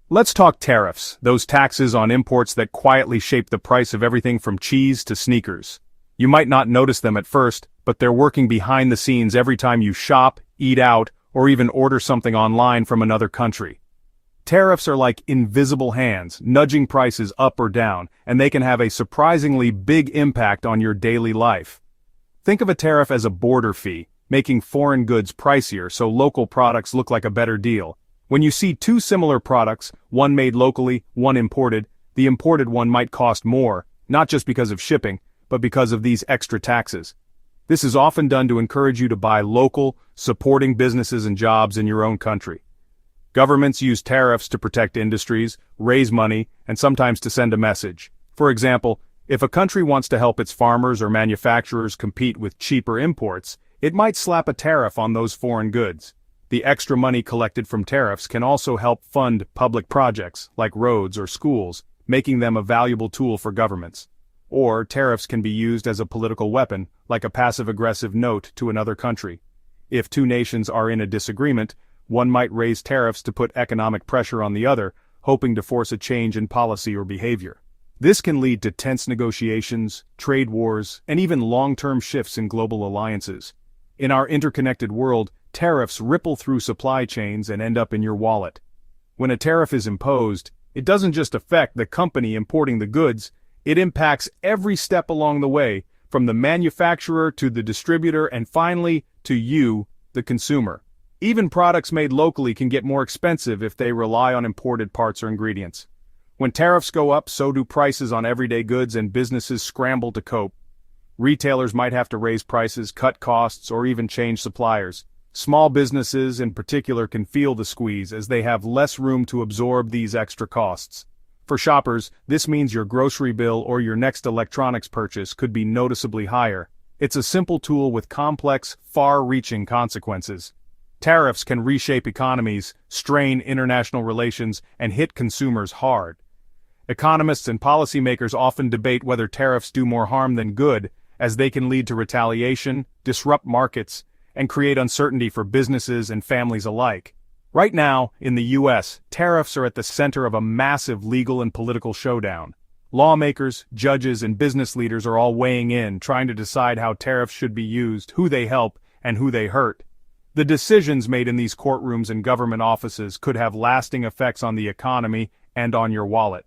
Let's talk tariffs, those taxes on imports that quietly shape the price of everything from cheese to sneakers. You might not notice them at first, but they're working behind the scenes every time you shop, eat out, or even order something online from another country. Tariffs are like invisible hands, nudging prices up or down, and they can have a surprisingly big impact on your daily life. Think of a tariff as a border fee, making foreign goods pricier so local products look like a better deal. When you see two similar products, one made locally, one imported, the imported one might cost more, not just because of shipping, but because of these extra taxes. This is often done to encourage you to buy local, supporting businesses and jobs in your own country. Governments use tariffs to protect industries, raise money, and sometimes to send a message. For example, if a country wants to help its farmers or manufacturers compete with cheaper imports, it might slap a tariff on those foreign goods. The extra money collected from tariffs can also help fund public projects, like roads or schools, making them a valuable tool for governments. Or tariffs can be used as a political weapon, like a passive-aggressive note to another country. If two nations are in a disagreement, one might raise tariffs to put economic pressure on the other, hoping to force a change in policy or behavior. This can lead to tense negotiations, trade wars, and even long-term shifts in global alliances. In our interconnected world, tariffs ripple through supply chains and end up in your wallet. When a tariff is imposed, it doesn't just affect the company importing the goods, it impacts every step along the way, from the manufacturer to the distributor and finally to you, the consumer. Even products made locally can get more expensive if they rely on imported parts or ingredients. When tariffs go up, so do prices on everyday goods and businesses scramble to cope. Retailers might have to raise prices, cut costs, or even change suppliers. Small businesses in particular can feel the squeeze as they have less room to absorb these extra costs. For shoppers, this means your grocery bill or your next electronics purchase could be noticeably higher. It's a simple tool with complex, far-reaching consequences. Tariffs can reshape economies, strain international relations, and hit consumers hard. Economists and policymakers often debate whether tariffs do more harm than good, as they can lead to retaliation, disrupt markets, and create uncertainty for businesses and families alike. Right now, in the U.S., tariffs are at the center of a massive legal and political showdown. Lawmakers, judges, and business leaders are all weighing in, trying to decide how tariffs should be used, who they help, and who they hurt. The decisions made in these courtrooms and government offices could have lasting effects on the economy and on your wallet.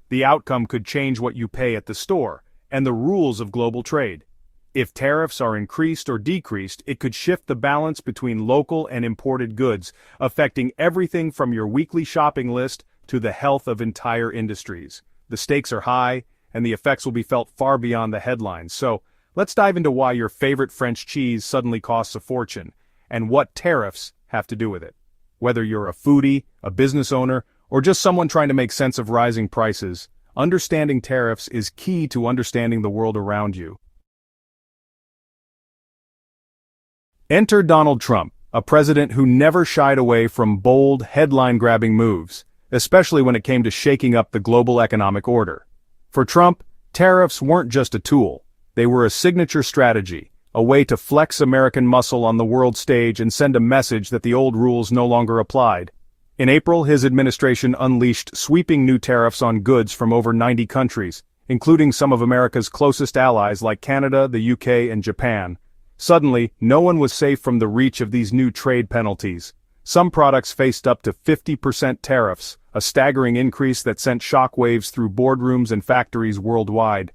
The outcome could change what you pay at the store, and the rules of global trade. If tariffs are increased or decreased, it could shift the balance between local and imported goods, affecting everything from your weekly shopping list to the health of entire industries. The stakes are high, and the effects will be felt far beyond the headlines. So, let's dive into why your favorite French cheese suddenly costs a fortune, and what tariffs have to do with it. Whether you're a foodie, a business owner, or just someone trying to make sense of rising prices, understanding tariffs is key to understanding the world around you. Enter Donald Trump, a president who never shied away from bold, headline-grabbing moves, especially when it came to shaking up the global economic order. For Trump, tariffs weren't just a tool, they were a signature strategy, a way to flex American muscle on the world stage and send a message that the old rules no longer applied. In April, his administration unleashed sweeping new tariffs on goods from over 90 countries, including some of America's closest allies like Canada, the UK, and Japan. Suddenly, no one was safe from the reach of these new trade penalties. Some products faced up to 50% tariffs, a staggering increase that sent shockwaves through boardrooms and factories worldwide.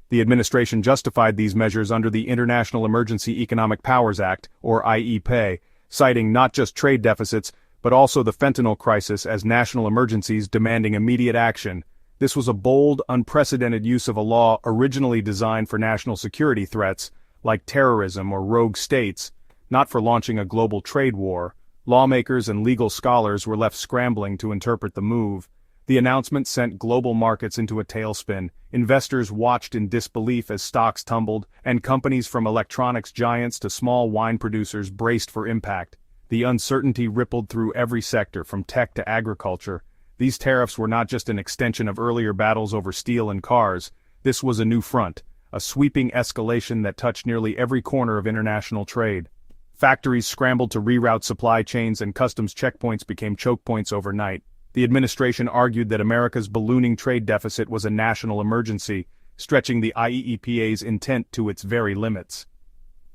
The administration justified these measures under the International Emergency Economic Powers Act, or IEPA, citing not just trade deficits, but also the fentanyl crisis as national emergencies demanding immediate action. This was a bold, unprecedented use of a law originally designed for national security threats, like terrorism or rogue states, not for launching a global trade war. Lawmakers and legal scholars were left scrambling to interpret the move. The announcement sent global markets into a tailspin. Investors watched in disbelief as stocks tumbled, and companies from electronics giants to small wine producers braced for impact. The uncertainty rippled through every sector, from tech to agriculture. These tariffs were not just an extension of earlier battles over steel and cars. This was a new front, a sweeping escalation that touched nearly every corner of international trade. Factories scrambled to reroute supply chains and customs checkpoints became choke points overnight. The administration argued that America's ballooning trade deficit was a national emergency, stretching the IEEPA's intent to its very limits.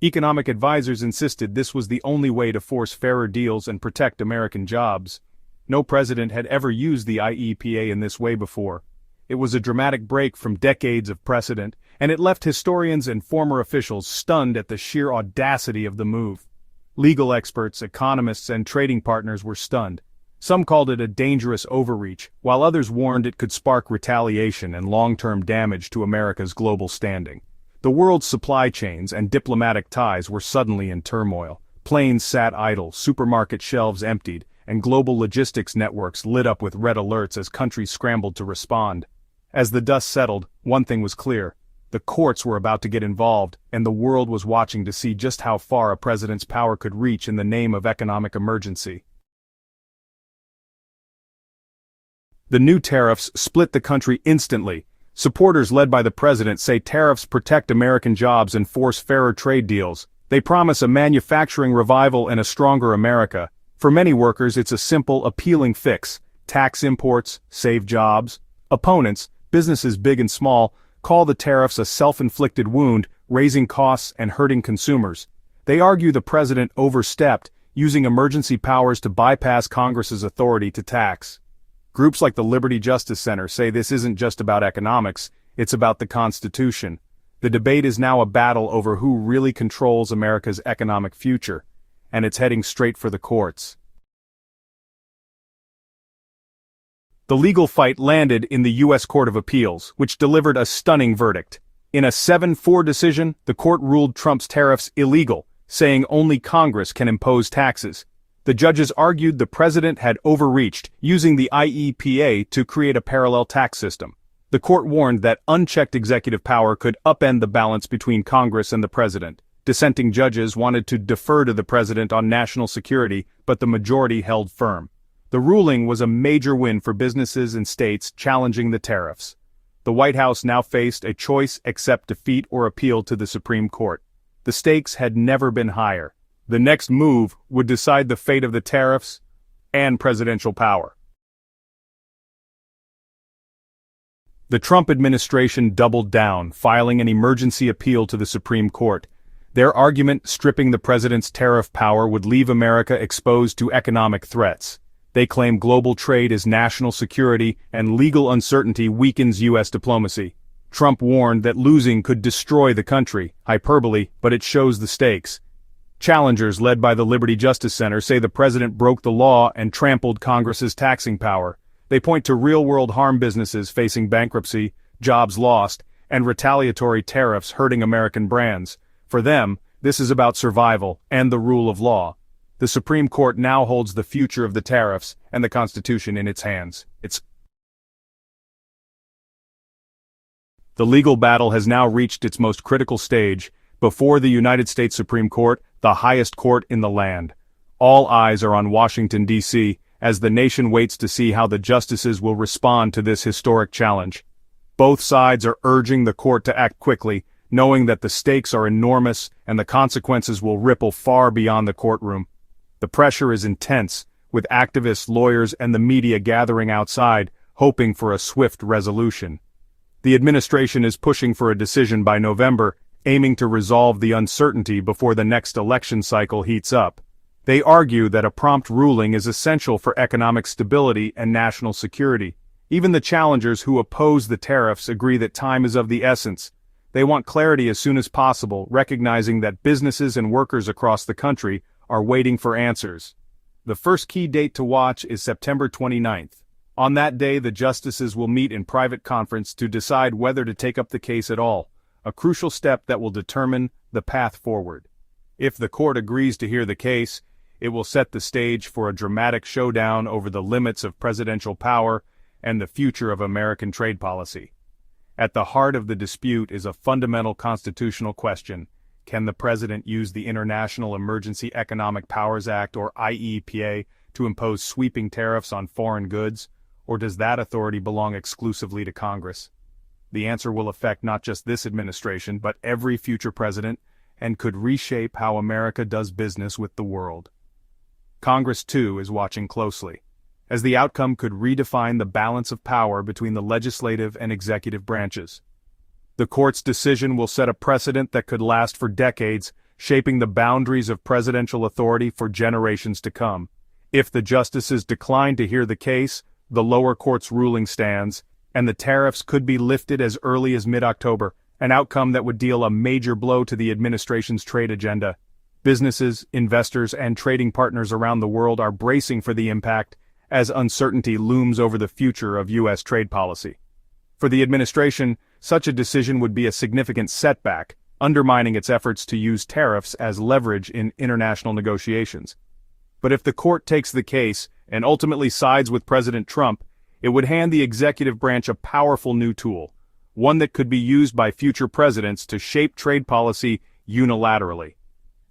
Economic advisors insisted this was the only way to force fairer deals and protect American jobs. No president had ever used the IEEPA in this way before. It was a dramatic break from decades of precedent, and it left historians and former officials stunned at the sheer audacity of the move. Legal experts, economists, and trading partners were stunned. Some called it a dangerous overreach, while others warned it could spark retaliation and long-term damage to America's global standing. The world's supply chains and diplomatic ties were suddenly in turmoil. Planes sat idle, supermarket shelves emptied, and global logistics networks lit up with red alerts as countries scrambled to respond. As the dust settled, one thing was clear. The courts were about to get involved, and the world was watching to see just how far a president's power could reach in the name of economic emergency. The new tariffs split the country instantly. Supporters led by the president say tariffs protect American jobs and force fairer trade deals. They promise a manufacturing revival and a stronger America. For many workers, it's a simple, appealing fix. Tax imports, save jobs. Opponents, businesses big and small, call the tariffs a self-inflicted wound, raising costs and hurting consumers. They argue the president overstepped, using emergency powers to bypass Congress's authority to tax. Groups like the Liberty Justice Center say this isn't just about economics, it's about the Constitution. The debate is now a battle over who really controls America's economic future, and it's heading straight for the courts. The legal fight landed in the U.S. Court of Appeals, which delivered a stunning verdict. In a 7-4 decision, the court ruled Trump's tariffs illegal, saying only Congress can impose taxes. The judges argued the president had overreached, using the IEEPA to create a parallel tax system. The court warned that unchecked executive power could upend the balance between Congress and the president. Dissenting judges wanted to defer to the president on national security, but the majority held firm. The ruling was a major win for businesses and states challenging the tariffs. The White House now faced a choice: accept defeat or appeal to the Supreme Court. The stakes had never been higher. The next move would decide the fate of the tariffs and presidential power. The Trump administration doubled down, filing an emergency appeal to the Supreme Court. Their argument, stripping the president's tariff power, would leave America exposed to economic threats. They claim global trade is national security and legal uncertainty weakens U.S. diplomacy. Trump warned that losing could destroy the country, hyperbole, but it shows the stakes. Challengers led by the Liberty Justice Center say the president broke the law and trampled Congress's taxing power. They point to real-world harm: businesses facing bankruptcy, jobs lost, and retaliatory tariffs hurting American brands. For them, this is about survival and the rule of law. The Supreme Court now holds the future of the tariffs and the Constitution in its hands. The legal battle has now reached its most critical stage, before the United States Supreme Court, the highest court in the land. All eyes are on Washington, D.C., as the nation waits to see how the justices will respond to this historic challenge. Both sides are urging the court to act quickly, knowing that the stakes are enormous and the consequences will ripple far beyond the courtroom. The pressure is intense, with activists, lawyers, and the media gathering outside, hoping for a swift resolution. The administration is pushing for a decision by November, aiming to resolve the uncertainty before the next election cycle heats up. They argue that a prompt ruling is essential for economic stability and national security. Even the challengers who oppose the tariffs agree that time is of the essence. They want clarity as soon as possible, recognizing that businesses and workers across the country are waiting for answers. The first key date to watch is September 29th. On that day, the justices will meet in private conference to decide whether to take up the case at all, a crucial step that will determine the path forward. If the court agrees to hear the case, it will set the stage for a dramatic showdown over the limits of presidential power and the future of American trade policy. At the heart of the dispute is a fundamental constitutional question: can the president use the International Emergency Economic Powers Act, or IEEPA, to impose sweeping tariffs on foreign goods, or does that authority belong exclusively to Congress? The answer will affect not just this administration, but every future president, and could reshape how America does business with the world. Congress, too, is watching closely. as the outcome could redefine the balance of power between the legislative and executive branches. The court's decision will set a precedent that could last for decades, shaping the boundaries of presidential authority for generations to come. If the justices decline to hear the case, the lower court's ruling stands, and the tariffs could be lifted as early as mid-October, an outcome that would deal a major blow to the administration's trade agenda. Businesses, investors, and trading partners around the world are bracing for the impact, as uncertainty looms over the future of U.S. trade policy. For the administration, such a decision would be a significant setback, undermining its efforts to use tariffs as leverage in international negotiations. But if the court takes the case and ultimately sides with President Trump, it would hand the executive branch a powerful new tool, one that could be used by future presidents to shape trade policy unilaterally.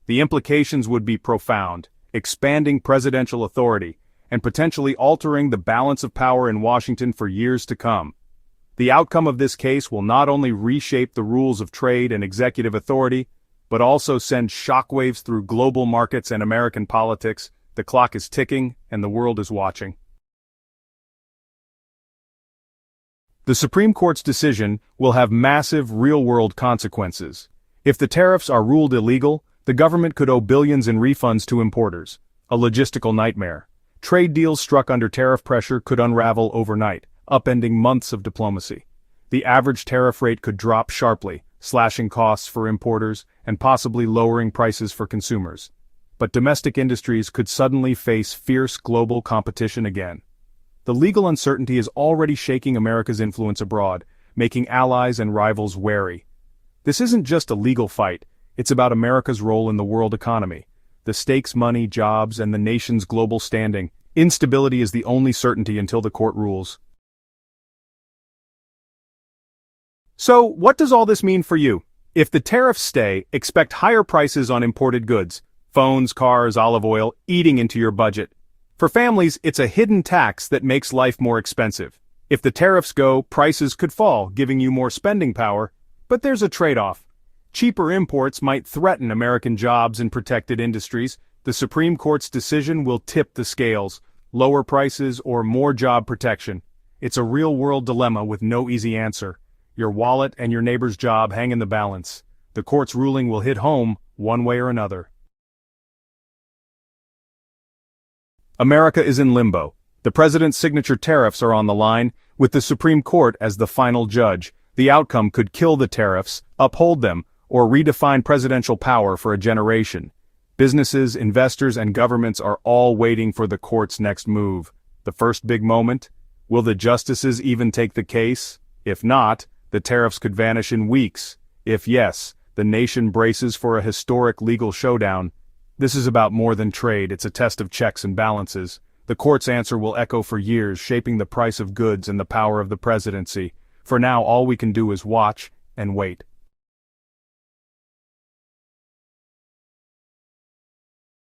The implications would be profound, expanding presidential authority, and potentially altering the balance of power in Washington for years to come. The outcome of this case will not only reshape the rules of trade and executive authority, but also send shockwaves through global markets and American politics. The clock is ticking, and the world is watching. The Supreme Court's decision will have massive real-world consequences. If the tariffs are ruled illegal, the government could owe billions in refunds to importers, a logistical nightmare. Trade deals struck under tariff pressure could unravel overnight, upending months of diplomacy. The average tariff rate could drop sharply, slashing costs for importers and possibly lowering prices for consumers. But domestic industries could suddenly face fierce global competition again. The legal uncertainty is already shaking America's influence abroad, making allies and rivals wary. This isn't just a legal fight, it's about America's role in the world economy. The stakes, money, jobs, and the nation's global standing. Instability is the only certainty until the court rules. So, what does all this mean for you? If the tariffs stay, expect higher prices on imported goods, phones, cars, olive oil, eating into your budget. For families, it's a hidden tax that makes life more expensive. If the tariffs go, prices could fall, giving you more spending power. But there's a trade-off. Cheaper imports might threaten American jobs and protected industries. The Supreme Court's decision will tip the scales, lower prices or more job protection. It's a real-world dilemma with no easy answer. Your wallet and your neighbor's job hang in the balance. The court's ruling will hit home, one way or another. America is in limbo. The president's signature tariffs are on the line, with the Supreme Court as the final judge. The outcome could kill the tariffs, uphold them, or redefine presidential power for a generation. Businesses, investors, and governments are all waiting for the court's next move. The first big moment? Will the justices even take the case? If not, the tariffs could vanish in weeks. If yes, the nation braces for a historic legal showdown. This is about more than trade, it's a test of checks and balances. The court's answer will echo for years, shaping the price of goods and the power of the presidency. For now, all we can do is watch and wait.